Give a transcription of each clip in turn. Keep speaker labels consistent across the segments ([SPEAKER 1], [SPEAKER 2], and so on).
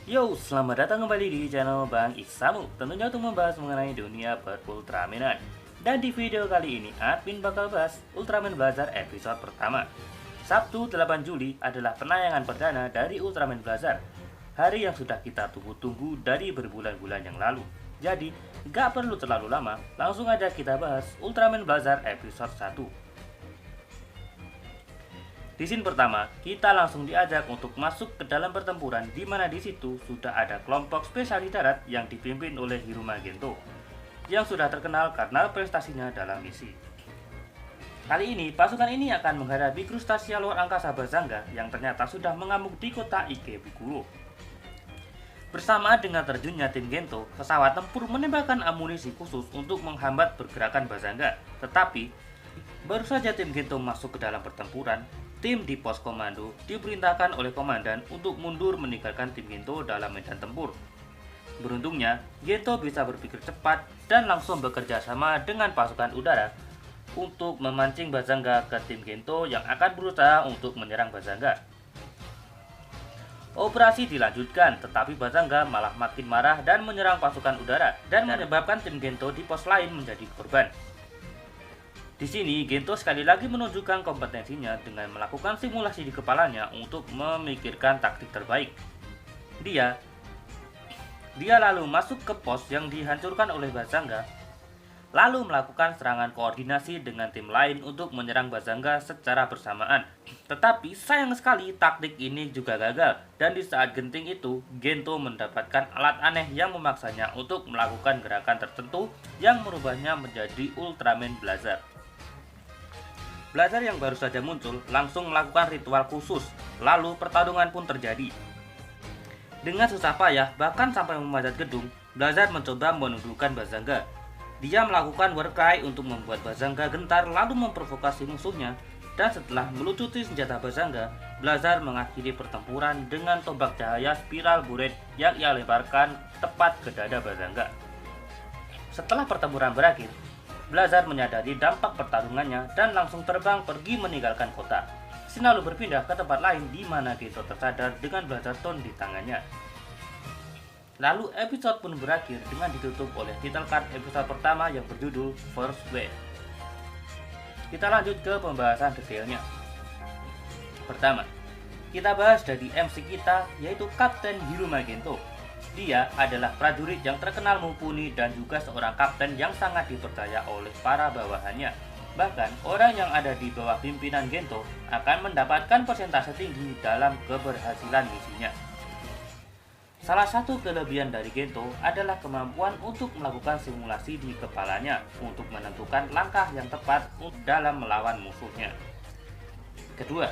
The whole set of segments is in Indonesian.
[SPEAKER 1] Yo, selamat datang kembali di channel Bang Isamu. Tentunya untuk membahas mengenai dunia per-Ultramanan. Dan di video kali ini, admin bakal bahas Ultraman Blazar episode pertama. Sabtu 8 Juli adalah penayangan perdana dari Ultraman Blazar. Hari yang sudah kita tunggu-tunggu dari berbulan-bulan yang lalu. Jadi, gak perlu terlalu lama, langsung aja kita bahas Ultraman Blazar episode 1. Di scene pertama, kita langsung diajak untuk masuk ke dalam pertempuran di mana di situ sudah ada kelompok spesialis darat yang dipimpin oleh Hiruma Gento yang sudah terkenal karena prestasinya dalam misi. Kali ini, pasukan ini akan menghadapi Krustasia luar angkasa Bazanga yang ternyata sudah mengamuk di kota Ikebukuro. Bersamaan dengan terjunnya tim Gento, pesawat tempur menembakkan amunisi khusus untuk menghambat pergerakan Bazanga. Tetapi, baru saja tim Gento masuk ke dalam pertempuran, tim di pos komando diperintahkan oleh komandan untuk mundur meninggalkan tim Gento dalam medan tempur. Beruntungnya, Gento bisa berpikir cepat dan langsung bekerja sama dengan pasukan udara untuk memancing Bazanga ke tim Gento yang akan berusaha untuk menyerang Bazanga. Operasi dilanjutkan, tetapi Bazanga malah makin marah dan menyerang pasukan udara dan menyebabkan tim Gento di pos lain menjadi korban. Di sini, Gento sekali lagi menunjukkan kompetensinya dengan melakukan simulasi di kepalanya untuk memikirkan taktik terbaik. Dia lalu masuk ke pos yang dihancurkan oleh Bazanga, lalu melakukan serangan koordinasi dengan tim lain untuk menyerang Bazanga secara bersamaan. Tetapi sayang sekali taktik ini juga gagal, dan di saat genting itu, Gento mendapatkan alat aneh yang memaksanya untuk melakukan gerakan tertentu yang merubahnya menjadi Ultraman Blazar. Blazar yang baru saja muncul langsung melakukan ritual khusus, lalu pertarungan pun terjadi. Dengan susah payah, bahkan sampai memanjat gedung, Blazar mencoba menundukkan Bazanga. Dia melakukan war cry untuk membuat Bazanga gentar lalu memprovokasi musuhnya, dan setelah melucuti senjata Bazanga, Blazar mengakhiri pertempuran dengan tombak cahaya spiral buret yang ia lemparkan tepat ke dada Bazanga. Setelah pertempuran berakhir, Blazar menyadari dampak pertarungannya dan langsung terbang pergi meninggalkan kota. Scene lalu berpindah ke tempat lain di mana Gento tersadar dengan Blazar Stone di tangannya. Lalu episode pun berakhir dengan ditutup oleh title card episode pertama yang berjudul First Wave. Kita lanjut ke pembahasan detailnya. Pertama, kita bahas dari MC kita yaitu Kapten Hiruma Gento. Dia adalah prajurit yang terkenal mumpuni dan juga seorang kapten yang sangat dipercaya oleh para bawahannya. Bahkan, orang yang ada di bawah pimpinan Gento akan mendapatkan persentase tinggi dalam keberhasilan misinya. Salah satu kelebihan dari Gento adalah kemampuan untuk melakukan simulasi di kepalanya untuk menentukan langkah yang tepat dalam melawan musuhnya. Kedua,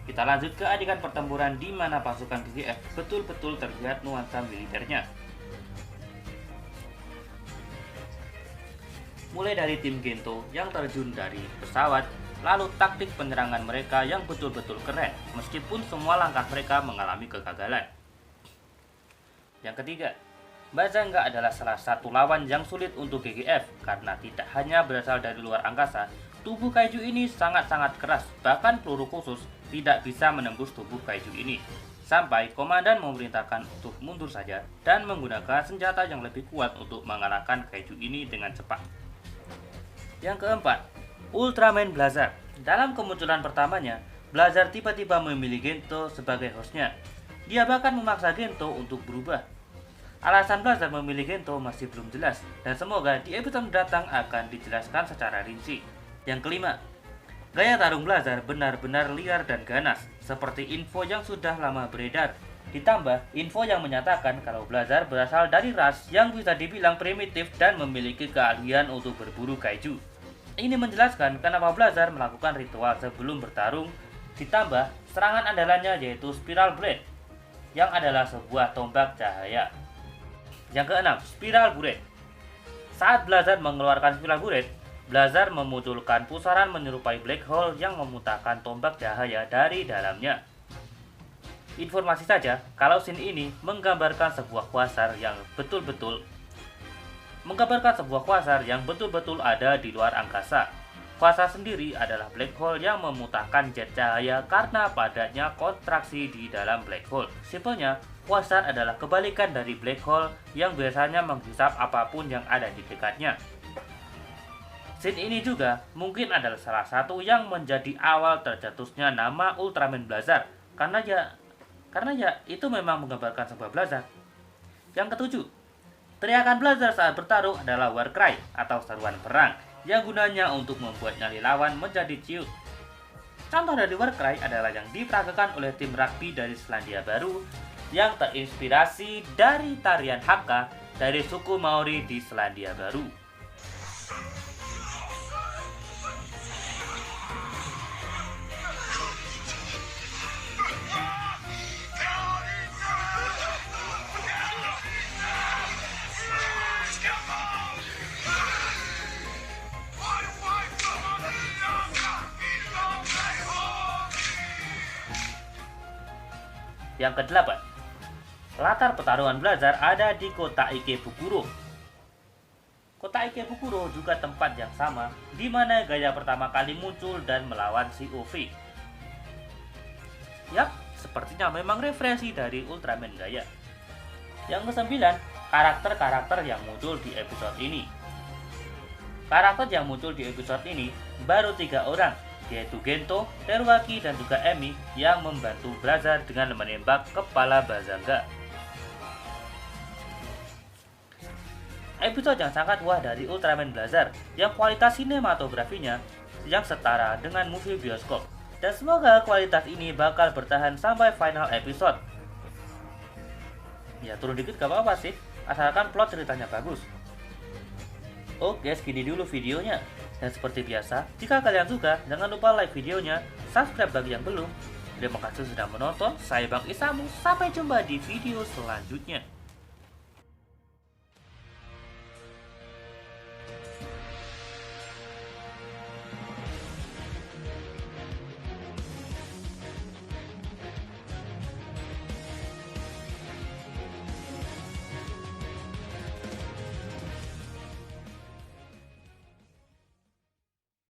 [SPEAKER 1] kita lanjut ke adegan pertempuran di mana pasukan GGF betul-betul terlihat nuansa militernya. Mulai dari tim Gento yang terjun dari pesawat, lalu taktik penyerangan mereka yang betul-betul keren, meskipun semua langkah mereka mengalami kegagalan. Yang ketiga, Bazanga adalah salah satu lawan yang sulit untuk GGF karena tidak hanya berasal dari luar angkasa, tubuh kaiju ini sangat-sangat keras, bahkan peluru khusus tidak bisa menembus tubuh kaiju ini. Sampai komandan memerintahkan untuk mundur saja dan menggunakan senjata yang lebih kuat untuk mengalahkan kaiju ini dengan cepat. Yang keempat, Ultraman Blazar. Dalam kemunculan pertamanya, Blazar tiba-tiba memilih Gento sebagai hostnya. Dia bahkan memaksa Gento untuk berubah. Alasan Blazar memilih Gento masih belum jelas, dan semoga di episode mendatang akan dijelaskan secara rinci. Yang kelima, gaya tarung Blazar benar-benar liar dan ganas, seperti info yang sudah lama beredar. Ditambah info yang menyatakan kalau Blazar berasal dari ras yang bisa dibilang primitif dan memiliki keahlian untuk berburu kaiju. Ini menjelaskan kenapa Blazar melakukan ritual sebelum bertarung. Ditambah serangan andalannya yaitu Spiral Blade, yang adalah sebuah tombak cahaya. Yang keenam, Spiral Buret. Saat Blazar mengeluarkan Spiral Buret, Blazar memunculkan pusaran menyerupai black hole yang memuntahkan tombak cahaya dari dalamnya. Informasi saja kalau scene ini menggambarkan sebuah quasar yang betul-betul ada di luar angkasa. Quasar sendiri adalah black hole yang memutahkan jet cahaya karena padanya kontraksi di dalam black hole. Simpelnya, quasar adalah kebalikan dari black hole yang biasanya menghisap apapun yang ada di dekatnya. Scene ini juga mungkin adalah salah satu yang menjadi awal tercetusnya nama Ultraman Blazar, karena ya itu memang menggambarkan sebuah Blazar. Yang ketujuh, teriakan Blazar saat bertarung adalah war cry atau seruan perang yang gunanya untuk membuat nyali lawan menjadi ciut. Contoh dari war cry adalah yang diperagakan oleh tim rugby dari Selandia Baru yang terinspirasi dari tarian Haka dari suku Maori di Selandia Baru. Yang kedelapan, latar pertarungan Blazar ada di kota Ikebukuro. Kota Ikebukuro juga tempat yang sama di mana Gaia pertama kali muncul dan melawan COV. Yap, sepertinya memang referensi dari Ultraman Gaia. Yang kesembilan, karakter-karakter yang muncul di episode ini. Karakter yang muncul di episode ini baru 3 orang, yaitu Gento, Teruaki, dan juga Emi yang membantu Blazar dengan menembak kepala Bazanga. Episode yang sangat wah dari Ultraman Blazar yang kualitas sinematografinya yang setara dengan movie bioskop, dan semoga kualitas ini bakal bertahan sampai final episode. Ya turun dikit gak apa-apa sih, asalkan plot ceritanya bagus. Oke, segini dulu videonya. Dan seperti biasa, jika kalian suka, jangan lupa like videonya, subscribe bagi yang belum. Terima kasih sudah menonton, saya Bang Isamu, sampai jumpa di video selanjutnya.